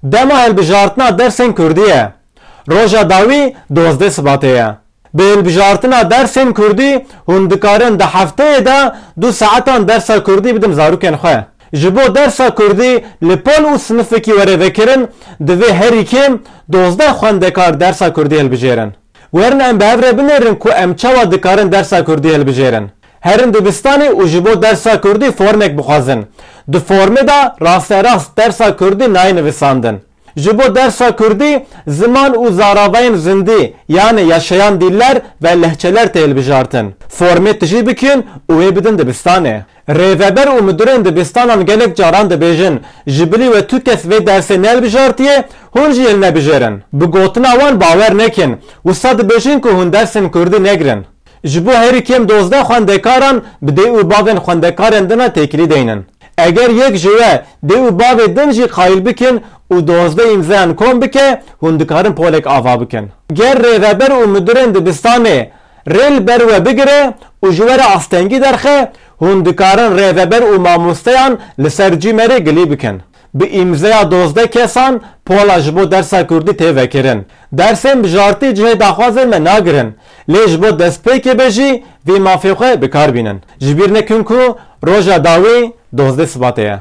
Dema hilbijartina dersên Kurdî ye. Roja dawî 12 Sibatê ye. Bi hilbijartina dersên Kurdî hûn dikarin di hefteyê de 2 saetan dersa Kurdî bidin zarokên xwe. Ji bo dersa Kurdî li pol û sinifekî were vekirin, divê herî kêm 12 xwendekar dersa Kurdî hilbijêrin. Werin em bi hev re binêrin ku em çawa dikarin dersa Kurdî hilbijêrin. Herin dibistanê û ji bo dersa Kurdî formek bixwazin. Di formê de rasterast dersa Kurdî nayê nivîsandin. Ji bo dersa Kurdî ziman û zaravayên zindî yani yaşayan diller ve lehçeler tê hilbijartin. Formê tijî bikin û wê bidin dibistanê. Rêveber û müdürên dibistanan gelek caran dibêjin ji bilî we tu kes vê dersê nelbijartiye hûn jî yê nebijêrin. Bi gotina wan bawer nekin wisa dibêjin ku hûn dersên Kurdî negrin. Ji bo herî kêm 12 xwendekaran bi dê û bavên xwendekarên din re têkilî deynin. Eger yek ji we dê û bavê din jî qayîl bikin û 12 îmzayan kom bike hûn dikarin polek ava bikin. Ger rêveber û müdürên dibistanê rêl ber we bigire û ji were astengî derxe hûn dikarin rêveber û mamosteyan li ser cîmerê gilî bikin. Bi îmzaya 12 kesan pola ji bo dersa Kurdî tê vekirin. Dersên bijartî cihê daxwazên me nagirin. Lê ji bo destpêkê be jî vê mafê xwe bikar bînin. Ji bîr nekin ku roja dawî 12 Sibatê ye.